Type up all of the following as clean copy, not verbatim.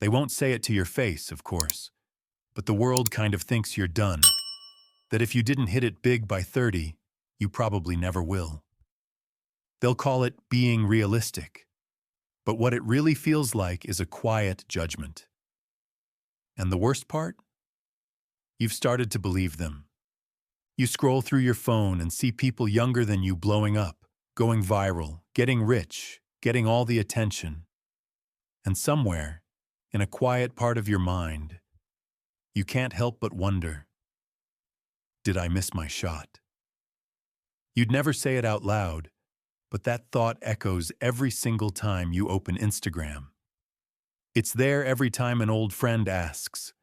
They won't say it to your face, of course, but the world kind of thinks you're done, that if you didn't hit it big by 30, you probably never will. They'll call it being realistic, but what it really feels like is a quiet judgment. And the worst part? You've started to believe them. You scroll through your phone and see people younger than you blowing up, going viral, getting rich, getting all the attention. And somewhere, in a quiet part of your mind, you can't help but wonder, did I miss my shot? You'd never say it out loud, but that thought echoes every single time you open Instagram. It's there every time an old friend asks,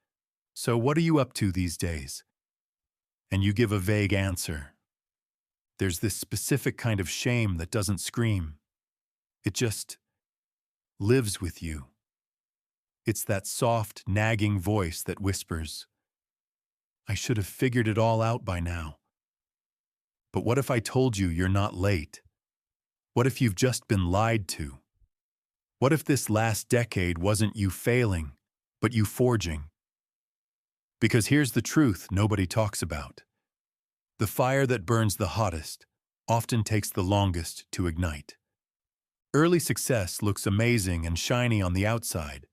"So what are you up to these days?" And you give a vague answer. There's this specific kind of shame that doesn't scream. It just lives with you. It's that soft, nagging voice that whispers, "I should have figured it all out by now." But what if I told you you're not late? What if you've just been lied to? What if this last decade wasn't you failing, but you forging? Because here's the truth nobody talks about. The fire that burns the hottest often takes the longest to ignite. Early success looks amazing and shiny on the outside,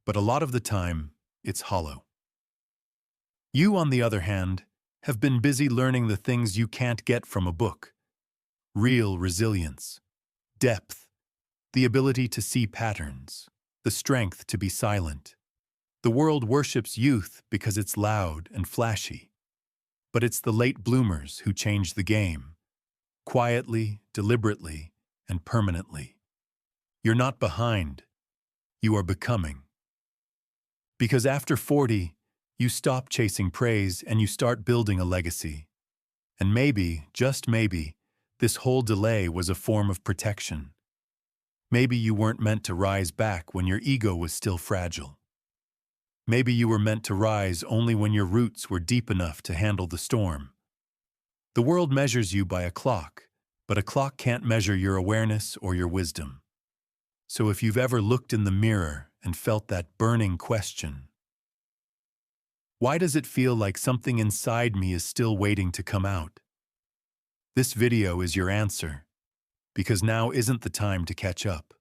but a lot of the time, it's hollow. You, on the other hand, have been busy learning the things you can't get from a book. Real resilience, depth, the ability to see patterns, the strength to be silent. The world worships youth because it's loud and flashy. But it's the late bloomers who change the game, quietly, deliberately, and permanently. You're not behind. You are becoming. Because after 40, you stop chasing praise and you start building a legacy. And maybe, just maybe, this whole delay was a form of protection. Maybe you weren't meant to rise back when your ego was still fragile. Maybe you were meant to rise only when your roots were deep enough to handle the storm. The world measures you by a clock, but a clock can't measure your awareness or your wisdom. So if you've ever looked in the mirror and felt that burning question, why does it feel like something inside me is still waiting to come out? This video is your answer, because now isn't the time to catch up.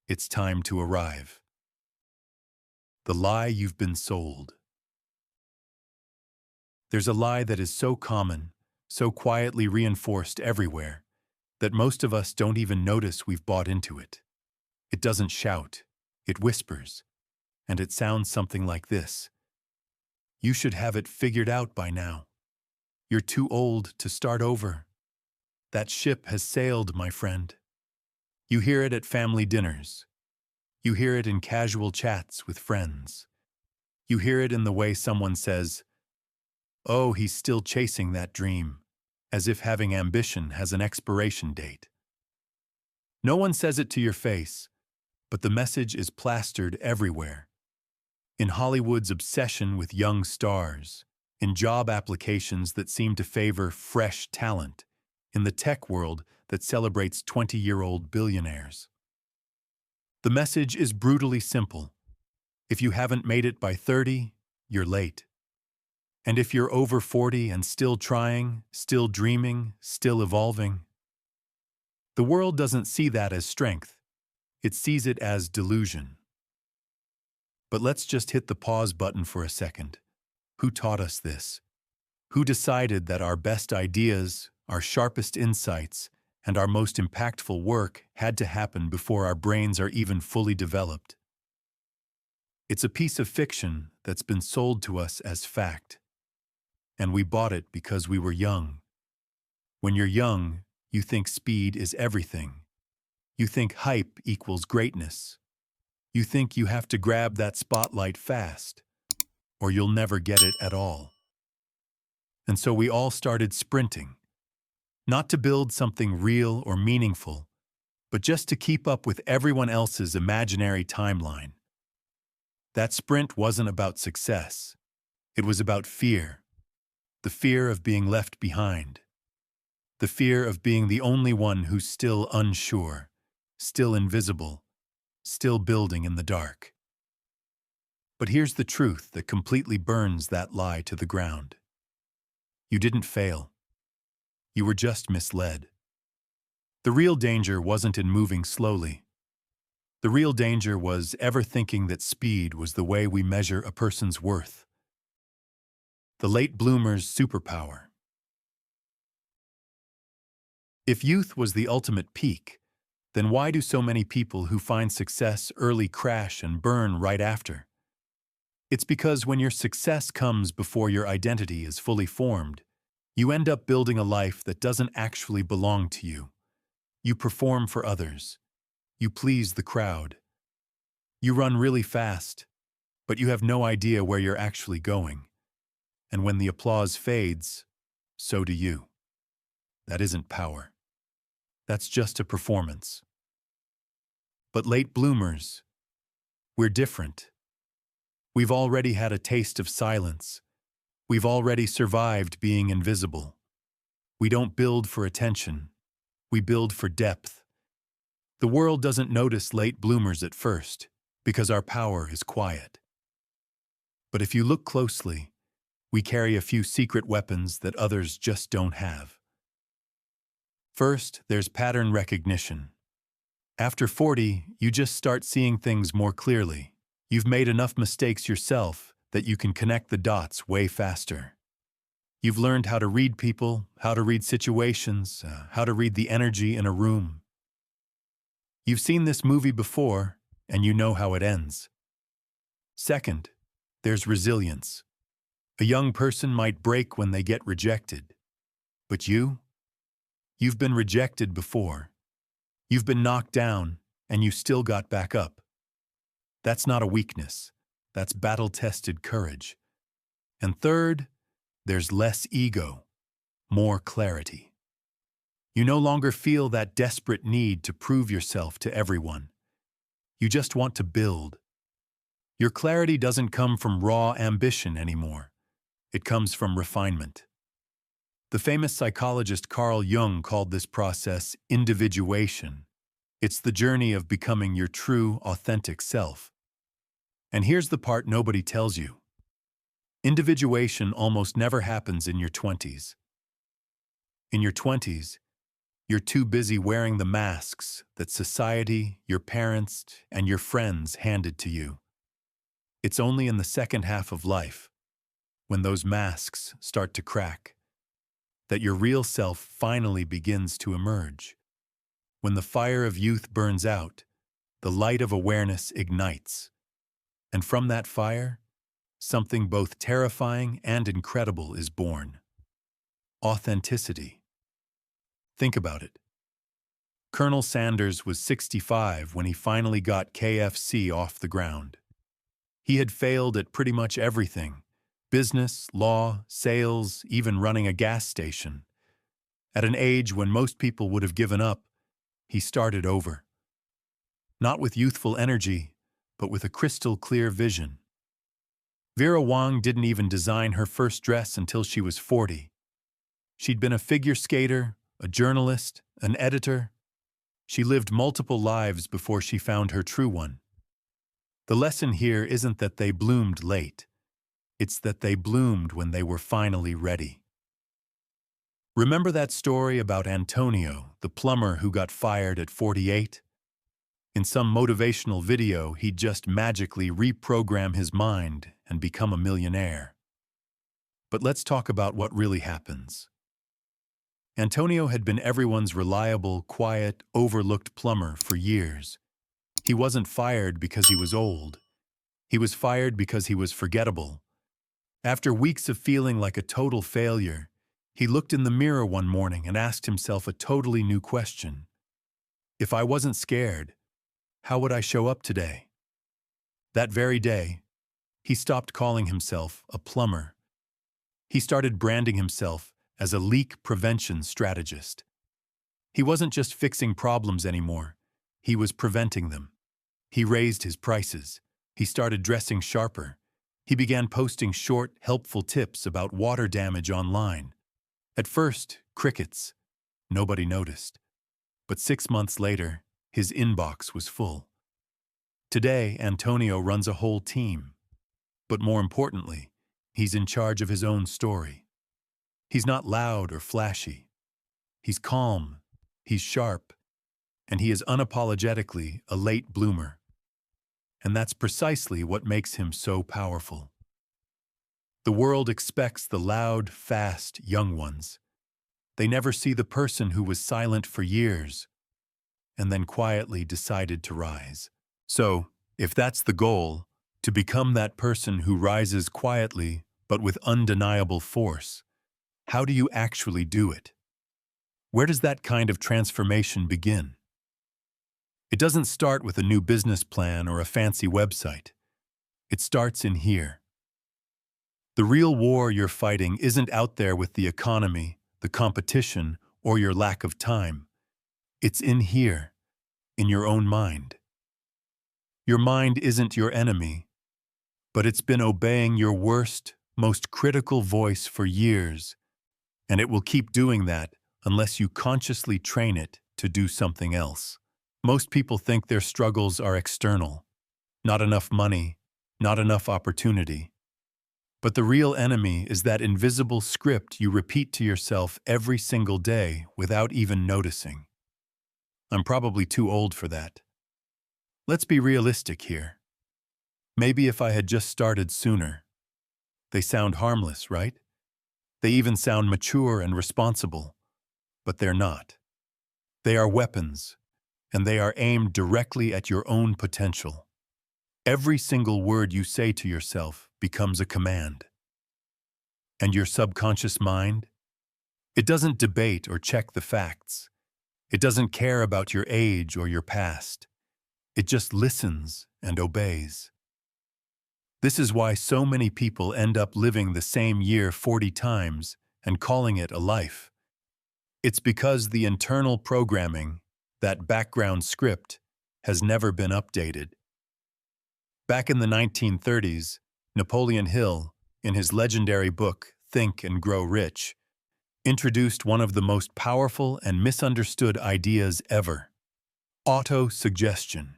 It's time to arrive. The lie you've been sold. There's a lie that is so common, so quietly reinforced everywhere, that most of us don't even notice we've bought into it. It doesn't shout, it whispers, and it sounds something like this. You should have it figured out by now. You're too old to start over. That ship has sailed, my friend. You hear it at family dinners. You hear it in casual chats with friends. You hear it in the way someone says, "Oh, he's still chasing that dream," as if having ambition has an expiration date. No one says it to your face, but the message is plastered everywhere. In Hollywood's obsession with young stars, in job applications that seem to favor fresh talent, in the tech world that celebrates 20-year-old billionaires. The message is brutally simple. If you haven't made it by 30, you're late. And if you're over 40 and still trying, still dreaming, still evolving, the world doesn't see that as strength. It sees it as delusion. But let's just hit the pause button for a second. Who taught us this? Who decided that our best ideas, our sharpest insights, and our most impactful work had to happen before our brains are even fully developed? It's a piece of fiction that's been sold to us as fact. And we bought it because we were young. When you're young, you think speed is everything. You think hype equals greatness. You think you have to grab that spotlight fast, or you'll never get it at all. And so we all started sprinting. Not to build something real or meaningful, but just to keep up with everyone else's imaginary timeline. That sprint wasn't about success. It was about fear. The fear of being left behind. The fear of being the only one who's still unsure, still invisible, still building in the dark. But here's the truth that completely burns that lie to the ground. You didn't fail. You were just misled. The real danger wasn't in moving slowly. The real danger was ever thinking that speed was the way we measure a person's worth. The late bloomer's superpower. If youth was the ultimate peak, then why do so many people who find success early crash and burn right after? It's because when your success comes before your identity is fully formed, you end up building a life that doesn't actually belong to you. You perform for others. You please the crowd. You run really fast, but you have no idea where you're actually going. And when the applause fades, so do you. That isn't power. That's just a performance. But late bloomers, we're different. We've already had a taste of silence. We've already survived being invisible. We don't build for attention. We build for depth. The world doesn't notice late bloomers at first, because our power is quiet. But if you look closely, we carry a few secret weapons that others just don't have. First, there's pattern recognition. After 40, you just start seeing things more clearly. You've made enough mistakes yourself that you can connect the dots way faster. You've learned how to read people, how to read situations, how to read the energy in a room. You've seen this movie before, and you know how it ends. Second, there's resilience. A young person might break when they get rejected. But you've been rejected before. You've been knocked down, and you still got back up. That's not a weakness. That's battle-tested courage. And third, there's less ego, more clarity. You no longer feel that desperate need to prove yourself to everyone. You just want to build. Your clarity doesn't come from raw ambition anymore. It comes from refinement. The famous psychologist Carl Jung called this process individuation. It's the journey of becoming your true, authentic self. And here's the part nobody tells you. Individuation almost never happens in your 20s. In your 20s, you're too busy wearing the masks that society, your parents, and your friends handed to you. It's only in the second half of life, when those masks start to crack, that your real self finally begins to emerge. When the fire of youth burns out, the light of awareness ignites. And from that fire, something both terrifying and incredible is born. Authenticity. Think about it. Colonel Sanders was 65 when he finally got KFC off the ground. He had failed at pretty much everything: business, law, sales, even running a gas station. At an age when most people would have given up, he started over. Not with youthful energy, but with a crystal-clear vision. Vera Wang didn't even design her first dress until she was 40. She'd been a figure skater, a journalist, an editor. She lived multiple lives before she found her true one. The lesson here isn't that they bloomed late. It's that they bloomed when they were finally ready. Remember that story about Antonio, the plumber who got fired at 48? In some motivational video, he'd just magically reprogram his mind and become a millionaire. But let's talk about what really happens. Antonio had been everyone's reliable, quiet, overlooked plumber for years. He wasn't fired because he was old. He was fired because he was forgettable. After weeks of feeling like a total failure, he looked in the mirror one morning and asked himself a totally new question. If I wasn't scared, how would I show up today? That very day, he stopped calling himself a plumber. He started branding himself as a leak prevention strategist. He wasn't just fixing problems anymore. He was preventing them. He raised his prices. He started dressing sharper. He began posting short, helpful tips about water damage online. At first, crickets. Nobody noticed. But 6 months later, his inbox was full. Today, Antonio runs a whole team. But more importantly, he's in charge of his own story. He's not loud or flashy. He's calm, he's sharp, and he is unapologetically a late bloomer. And that's precisely what makes him so powerful. The world expects the loud, fast, young ones. They never see the person who was silent for years and then quietly decided to rise. So, if that's the goal, to become that person who rises quietly but with undeniable force, how do you actually do it? Where does that kind of transformation begin? It doesn't start with a new business plan or a fancy website. It starts in here. The real war you're fighting isn't out there with the economy, the competition, or your lack of time. It's in here, in your own mind. Your mind isn't your enemy, but it's been obeying your worst, most critical voice for years, and it will keep doing that unless you consciously train it to do something else. Most people think their struggles are external. Not enough money, not enough opportunity. But the real enemy is that invisible script you repeat to yourself every single day without even noticing. I'm probably too old for that. Let's be realistic here. Maybe if I had just started sooner. They sound harmless, right? They even sound mature and responsible. But they're not. They are weapons, and they are aimed directly at your own potential. Every single word you say to yourself becomes a command. And your subconscious mind? It doesn't debate or check the facts. It doesn't care about your age or your past. It just listens and obeys. This is why so many people end up living the same year 40 times and calling it a life. It's because the internal programming, that background script, has never been updated. Back in the 1930s, Napoleon Hill, in his legendary book, Think and Grow Rich, introduced one of the most powerful and misunderstood ideas ever: auto-suggestion.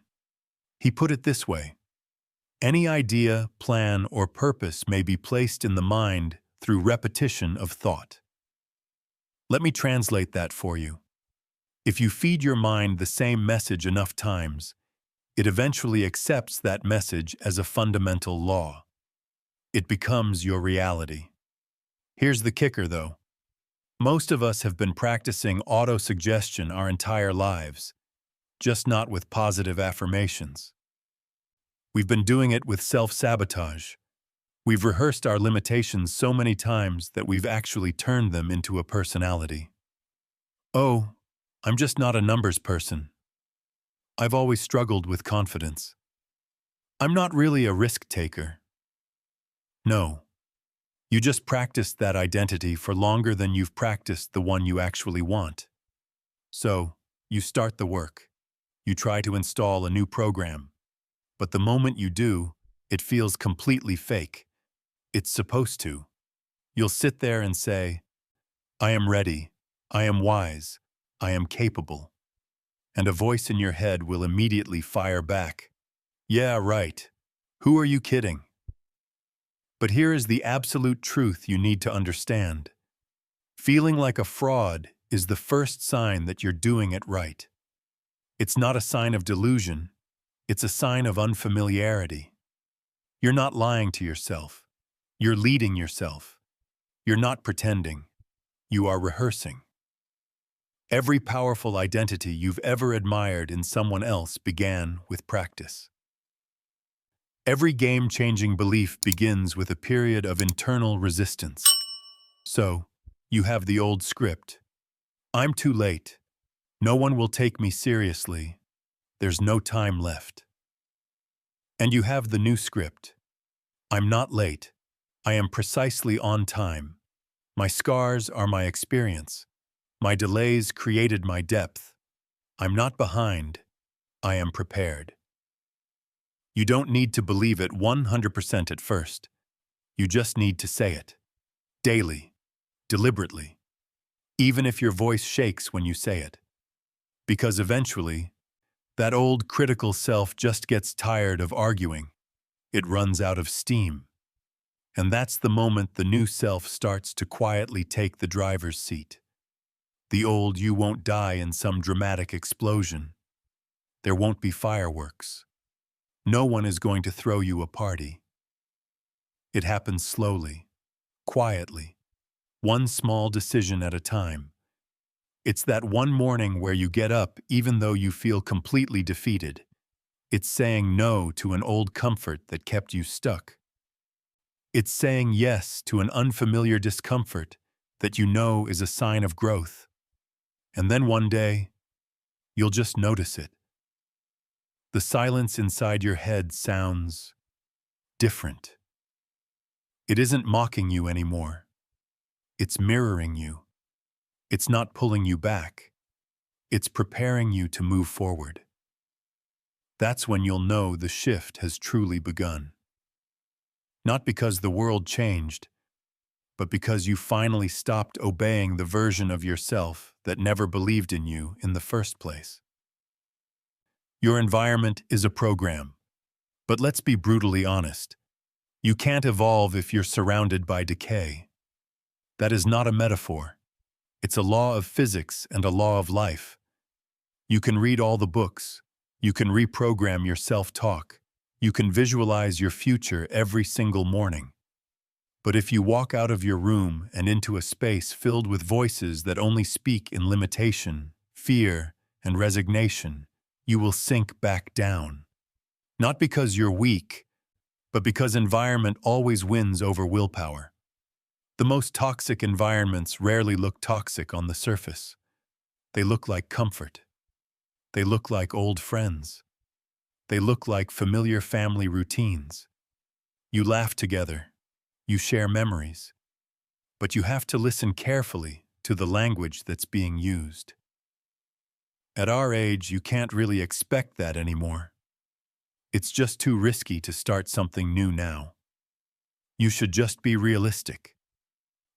He put it this way: any idea, plan, or purpose may be placed in the mind through repetition of thought. Let me translate that for you. If you feed your mind the same message enough times, it eventually accepts that message as a fundamental law. It becomes your reality. Here's the kicker, though. Most of us have been practicing auto-suggestion our entire lives, just not with positive affirmations. We've been doing it with self-sabotage. We've rehearsed our limitations so many times that we've actually turned them into a personality. Oh, I'm just not a numbers person. I've always struggled with confidence. I'm not really a risk taker. No. You just practiced that identity for longer than you've practiced the one you actually want. So, you start the work. You try to install a new program. But the moment you do, it feels completely fake. It's supposed to. You'll sit there and say, I am ready, I am wise, I am capable. And a voice in your head will immediately fire back. Yeah, right. Who are you kidding? But here is the absolute truth you need to understand. Feeling like a fraud is the first sign that you're doing it right. It's not a sign of delusion. It's a sign of unfamiliarity. You're not lying to yourself. You're leading yourself. You're not pretending. You are rehearsing. Every powerful identity you've ever admired in someone else began with practice. Every game-changing belief begins with a period of internal resistance. So, you have the old script. I'm too late. No one will take me seriously. There's no time left. And you have the new script. I'm not late. I am precisely on time. My scars are my experience. My delays created my depth. I'm not behind. I am prepared. You don't need to believe it 100% at first. You just need to say it. Daily. Deliberately. Even if your voice shakes when you say it. Because eventually, that old critical self just gets tired of arguing. It runs out of steam. And that's the moment the new self starts to quietly take the driver's seat. The old you won't die in some dramatic explosion. There won't be fireworks. No one is going to throw you a party. It happens slowly, quietly, one small decision at a time. It's that one morning where you get up even though you feel completely defeated. It's saying no to an old comfort that kept you stuck. It's saying yes to an unfamiliar discomfort that you know is a sign of growth. And then one day, you'll just notice it. The silence inside your head sounds different. It isn't mocking you anymore. It's mirroring you. It's not pulling you back. It's preparing you to move forward. That's when you'll know the shift has truly begun. Not because the world changed, but because you finally stopped obeying the version of yourself that never believed in you in the first place. Your environment is a program, but let's be brutally honest. You can't evolve if you're surrounded by decay. That is not a metaphor. It's a law of physics and a law of life. You can read all the books. You can reprogram your self-talk. You can visualize your future every single morning. But if you walk out of your room and into a space filled with voices that only speak in limitation, fear, and resignation, you will sink back down. Not because you're weak, but because environment always wins over willpower. The most toxic environments rarely look toxic on the surface. They look like comfort. They look like old friends. They look like familiar family routines. You laugh together. You share memories. But you have to listen carefully to the language that's being used. At our age, you can't really expect that anymore. It's just too risky to start something new now. You should just be realistic.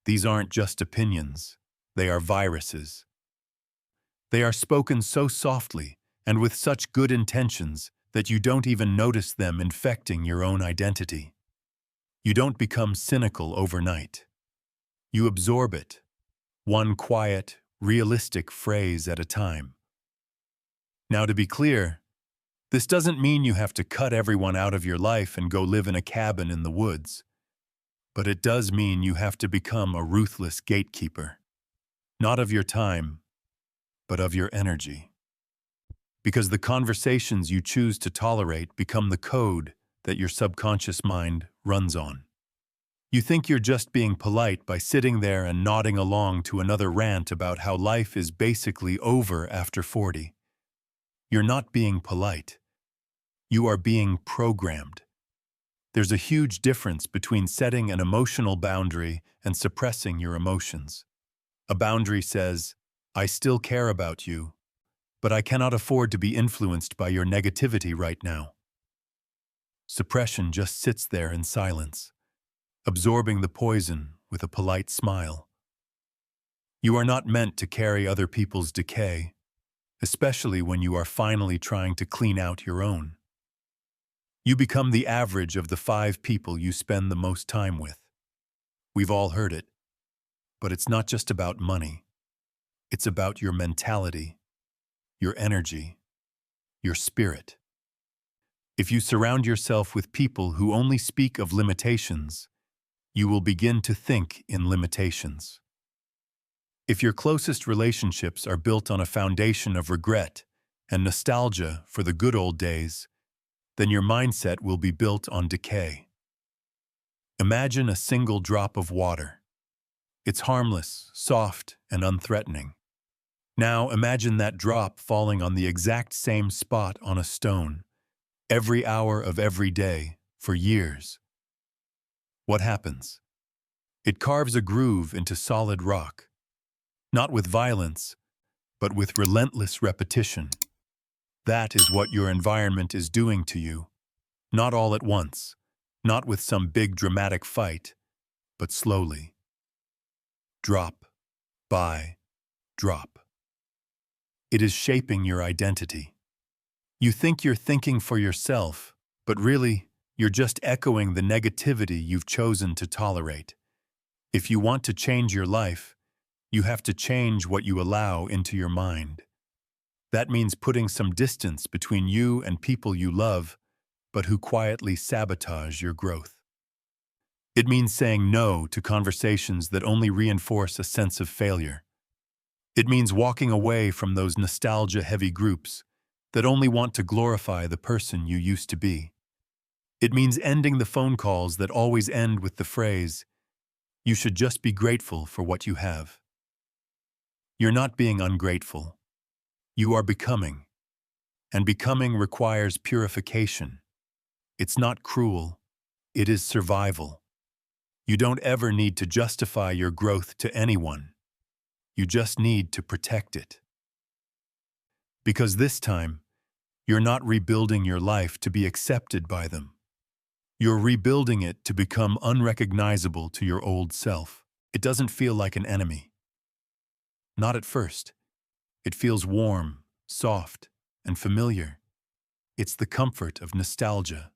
These aren't just opinions. They are viruses. They are spoken so softly and with such good intentions that you don't even notice them infecting your own identity. You don't become cynical overnight. You absorb it, one quiet, realistic phrase at a time. Now, to be clear, this doesn't mean you have to cut everyone out of your life and go live in a cabin in the woods. But it does mean you have to become a ruthless gatekeeper. Not of your time, but of your energy. Because the conversations you choose to tolerate become the code that your subconscious mind runs on. You think you're just being polite by sitting there and nodding along to another rant about how life is basically over after 40. You're not being polite. You are being programmed. There's a huge difference between setting an emotional boundary and suppressing your emotions. A boundary says, I still care about you, but I cannot afford to be influenced by your negativity right now. Suppression just sits there in silence, absorbing the poison with a polite smile. You are not meant to carry other people's decay, especially when you are finally trying to clean out your own. You become the average of the 5 people you spend the most time with. We've all heard it, but it's not just about money. It's about your mentality, your energy, your spirit. If you surround yourself with people who only speak of limitations, you will begin to think in limitations. If your closest relationships are built on a foundation of regret and nostalgia for the good old days, then your mindset will be built on decay. Imagine a single drop of water. It's harmless, soft, and unthreatening. Now imagine that drop falling on the exact same spot on a stone, every hour of every day, for years. What happens? It carves a groove into solid rock, not with violence, but with relentless repetition. That is what your environment is doing to you, not all at once, not with some big dramatic fight, but slowly. Drop by drop. It is shaping your identity. You think you're thinking for yourself, but really, You're just echoing the negativity you've chosen to tolerate. If you want to change your life, you have to change what you allow into your mind. That means putting some distance between you and people you love, but who quietly sabotage your growth. It means saying no to conversations that only reinforce a sense of failure. It means walking away from those nostalgia-heavy groups that only want to glorify the person you used to be. It means ending the phone calls that always end with the phrase, "You should just be grateful for what you have." You're not being ungrateful. You are becoming. And becoming requires purification. It's not cruel. It is survival. You don't ever need to justify your growth to anyone. You just need to protect it. Because this time, you're not rebuilding your life to be accepted by them. You're rebuilding it to become unrecognizable to your old self. It doesn't feel like an enemy. Not at first. It feels warm, soft, and familiar. It's the comfort of nostalgia.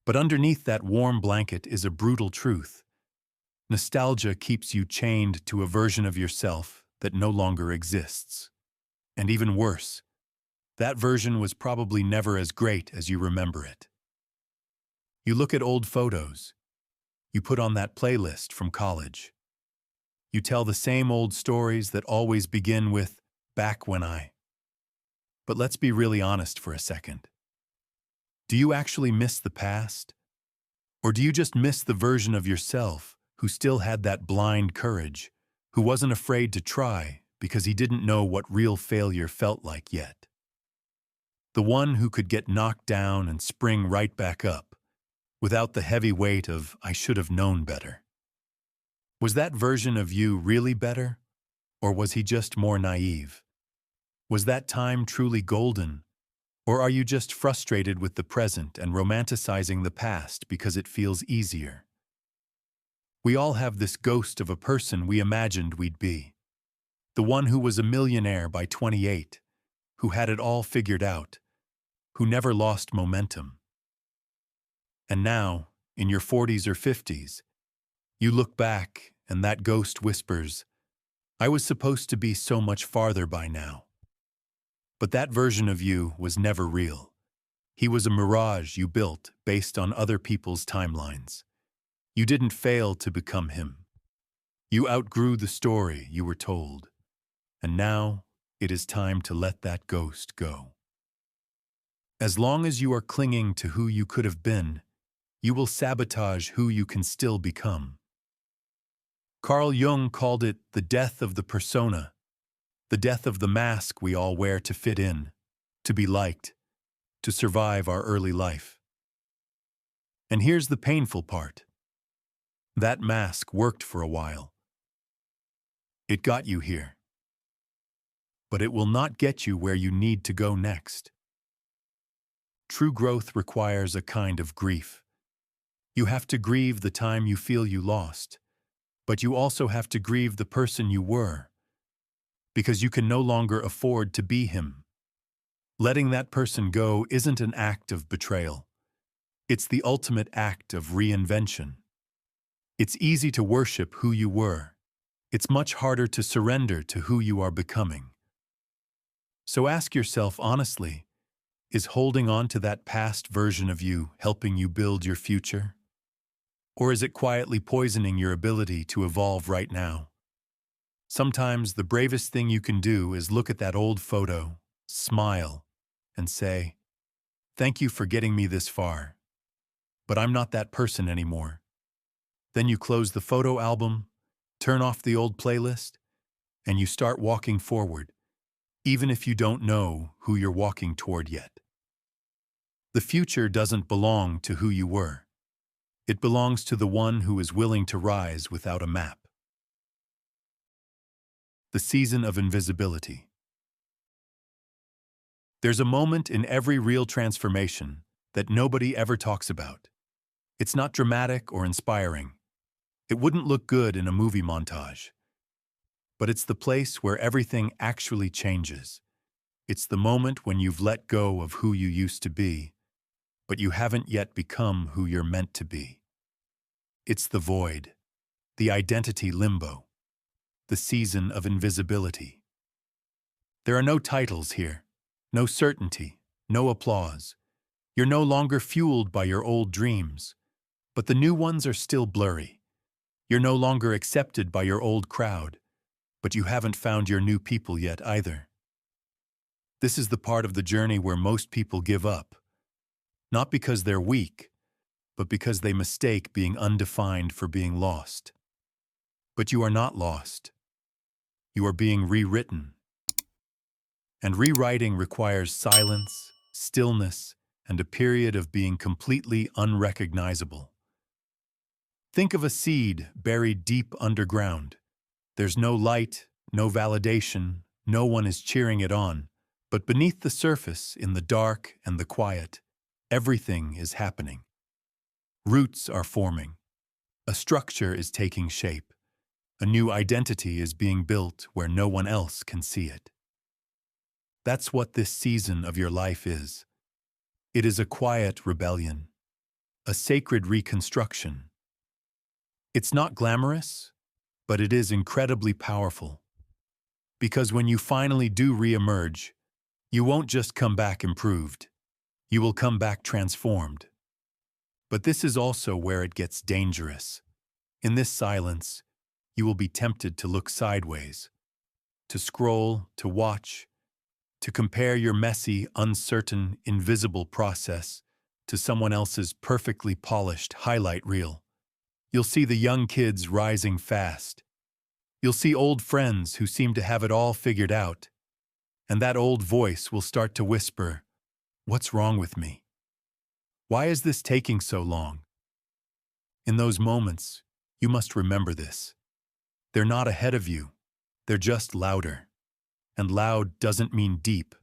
But underneath that warm blanket is a brutal truth. Nostalgia keeps you chained to a version of yourself that no longer exists. And even worse, that version was probably never as great as you remember it. You look at old photos. You put on that playlist from college. You tell the same old stories that always begin with, "back when I." But let's be really honest for a second. Do you actually miss the past? Or do you just miss the version of yourself who still had that blind courage, who wasn't afraid to try because he didn't know what real failure felt like yet? The one who could get knocked down and spring right back up, without the heavy weight of, "I should have known better." Was that version of you really better? Or was he just more naive? Was that time truly golden? Or are you just frustrated with the present and romanticizing the past because it feels easier? We all have this ghost of a person we imagined we'd be. The one who was a millionaire by 28, who had it all figured out, who never lost momentum. And now, in your 40s or 50s, you look back and that ghost whispers, "I was supposed to be so much farther by now." But that version of you was never real. He was a mirage you built based on other people's timelines. You didn't fail to become him. You outgrew the story you were told. And now, it is time to let that ghost go. As long as you are clinging to who you could have been, you will sabotage who you can still become. Carl Jung called it the death of the persona, the death of the mask we all wear to fit in, to be liked, to survive our early life. And here's the painful part. That mask worked for a while. It got you here. But it will not get you where you need to go next. True growth requires a kind of grief. You have to grieve the time you feel you lost, but you also have to grieve the person you were, because you can no longer afford to be him. Letting that person go isn't an act of betrayal. It's the ultimate act of reinvention. It's easy to worship who you were. It's much harder to surrender to who you are becoming. So ask yourself honestly, is holding on to that past version of you helping you build your future? Or is it quietly poisoning your ability to evolve right now? Sometimes the bravest thing you can do is look at that old photo, smile, and say, "Thank you for getting me this far, but I'm not that person anymore." Then you close the photo album, turn off the old playlist, and you start walking forward, even if you don't know who you're walking toward yet. The future doesn't belong to who you were. It belongs to the one who is willing to rise without a map. The season of invisibility. There's a moment in every real transformation that nobody ever talks about. It's not dramatic or inspiring. It wouldn't look good in a movie montage. But it's the place where everything actually changes. It's the moment when you've let go of who you used to be, but you haven't yet become who you're meant to be. It's the void, the identity limbo, the season of invisibility. There are no titles here, no certainty, no applause. You're no longer fueled by your old dreams, but the new ones are still blurry. You're no longer accepted by your old crowd, but you haven't found your new people yet either. This is the part of the journey where most people give up, not because they're weak, but because they mistake being undefined for being lost. But you are not lost. You are being rewritten. And rewriting requires silence, stillness, and a period of being completely unrecognizable. Think of a seed buried deep underground. There's no light, no validation, no one is cheering it on, but beneath the surface, in the dark and the quiet, everything is happening. Roots are forming. A structure is taking shape. A new identity is being built where no one else can see it. That's what this season of your life is. It is a quiet rebellion, a sacred reconstruction. It's not glamorous, but it is incredibly powerful. Because when you finally do re-emerge, you won't just come back improved. You will come back transformed. But this is also where it gets dangerous. In this silence, you will be tempted to look sideways, to scroll, to watch, to compare your messy, uncertain, invisible process to someone else's perfectly polished highlight reel. You'll see the young kids rising fast. You'll see old friends who seem to have it all figured out. And that old voice will start to whisper, "What's wrong with me? Why is this taking so long?" In those moments, you must remember this. They're not ahead of you. They're just louder. And loud doesn't mean deep.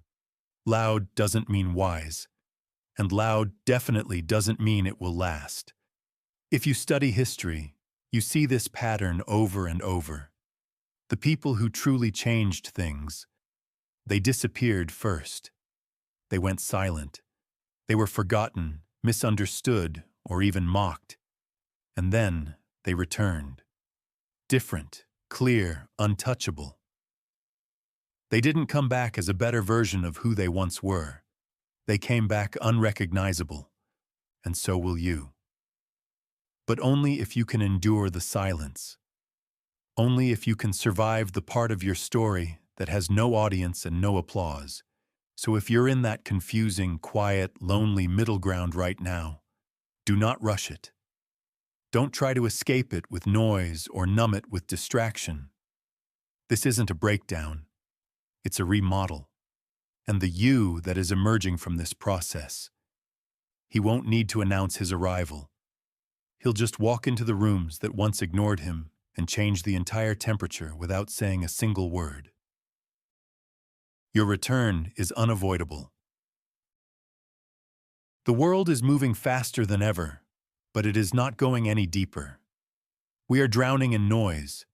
Loud doesn't mean wise. And loud definitely doesn't mean it will last. If you study history, you see this pattern over and over. The people who truly changed things, they disappeared first. They went silent. They were forgotten, misunderstood, or even mocked. And then they returned. Different, clear, untouchable. They didn't come back as a better version of who they once were. They came back unrecognizable, and so will you. But only if you can endure the silence. Only if you can survive the part of your story that has no audience and no applause. So if you're in that confusing, quiet, lonely middle ground right now, do not rush it. Don't try to escape it with noise or numb it with distraction. This isn't a breakdown. It's a remodel. And the you that is emerging from this process. He won't need to announce his arrival. He'll just walk into the rooms that once ignored him and change the entire temperature without saying a single word. Your return is unavoidable. The world is moving faster than ever, but it is not going any deeper. We are drowning in noise.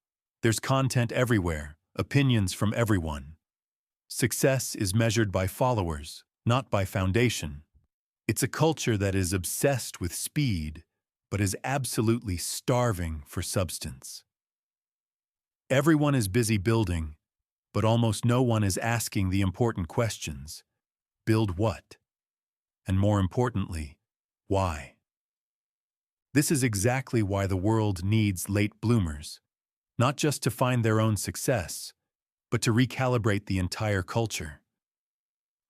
There's content everywhere, opinions from everyone. Success is measured by followers, not by foundation. It's a culture that is obsessed with speed, but is absolutely starving for substance. Everyone is busy building, but almost no one is asking the important questions. Build what? And more importantly, why? This is exactly why the world needs late bloomers, not just to find their own success, but to recalibrate the entire culture.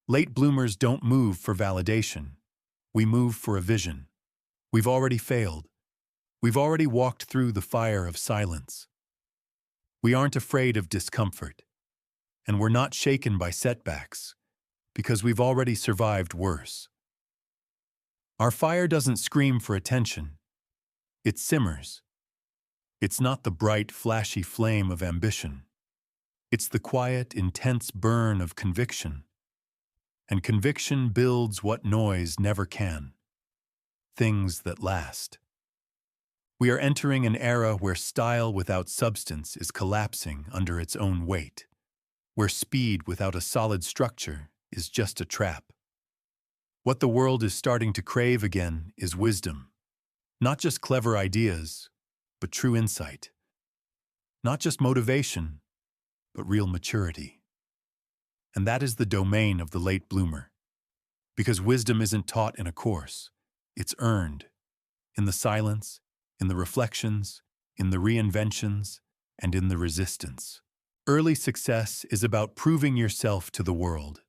Late bloomers don't move for validation. We move for a vision. We've already failed. We've already walked through the fire of silence. We aren't afraid of discomfort. And we're not shaken by setbacks, because we've already survived worse. Our fire doesn't scream for attention. It simmers. It's not the bright, flashy flame of ambition. It's the quiet, intense burn of conviction. And conviction builds what noise never can. Things that last. We are entering an era where style without substance is collapsing under its own weight, where speed without a solid structure is just a trap. What the world is starting to crave again is wisdom. Not just clever ideas, but true insight. Not just motivation, but real maturity. And that is the domain of the late bloomer. Because wisdom isn't taught in a course, it's earned. In the silence, in the reflections, in the reinventions, and in the resistance. Early success is about proving yourself to the world.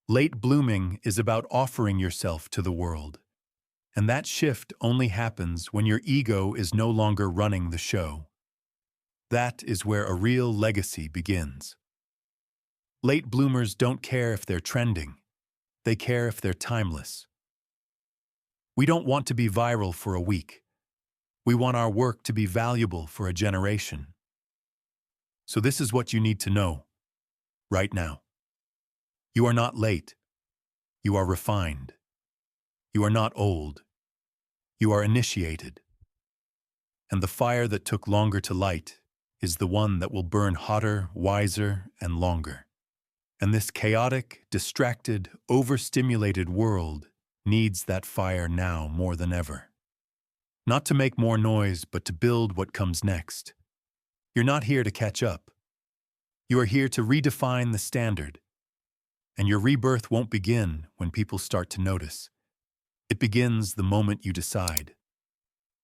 Late blooming is about offering yourself to the world. And that shift only happens when your ego is no longer running the show. That is where a real legacy begins. Late bloomers don't care if they're trending. They care if they're timeless. We don't want to be viral for a week. We want our work to be valuable for a generation. So this is what you need to know, right now. You are not late. You are refined. You are not old. You are initiated. And the fire that took longer to light is the one that will burn hotter, wiser, and longer. And this chaotic, distracted, overstimulated world needs that fire now more than ever. Not to make more noise, but to build what comes next. You're not here to catch up. You are here to redefine the standard. And your rebirth won't begin when people start to notice. It begins the moment you decide.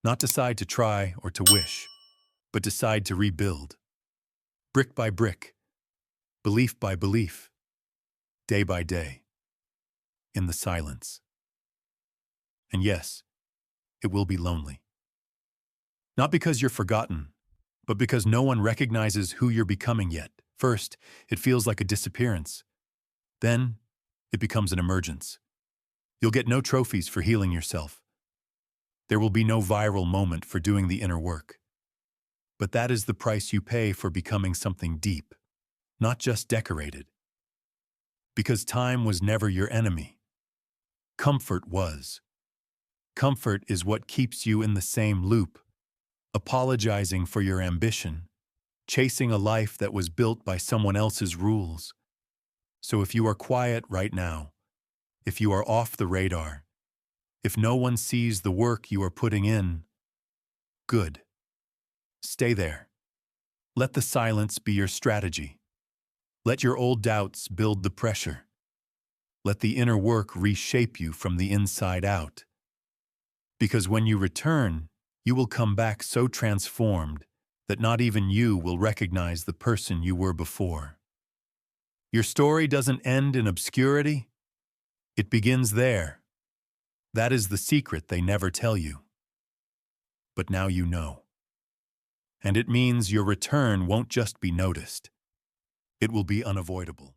Not decide to try or to wish, but decide to rebuild. Brick by brick, belief by belief, day by day, in the silence. And yes, it will be lonely. Not because you're forgotten, but because no one recognizes who you're becoming yet. First, it feels like a disappearance. Then, it becomes an emergence. You'll get no trophies for healing yourself. There will be no viral moment for doing the inner work. But that is the price you pay for becoming something deep, not just decorated. Because time was never your enemy. Comfort was. Comfort is what keeps you in the same loop, apologizing for your ambition, chasing a life that was built by someone else's rules. So if you are quiet right now, if you are off the radar, if no one sees the work you are putting in, good. Stay there. Let the silence be your strategy. Let your old doubts build the pressure. Let the inner work reshape you from the inside out. Because when you return, you will come back so transformed that not even you will recognize the person you were before. Your story doesn't end in obscurity. It begins there. That is the secret they never tell you. But now you know. And it means your return won't just be noticed. It will be unavoidable.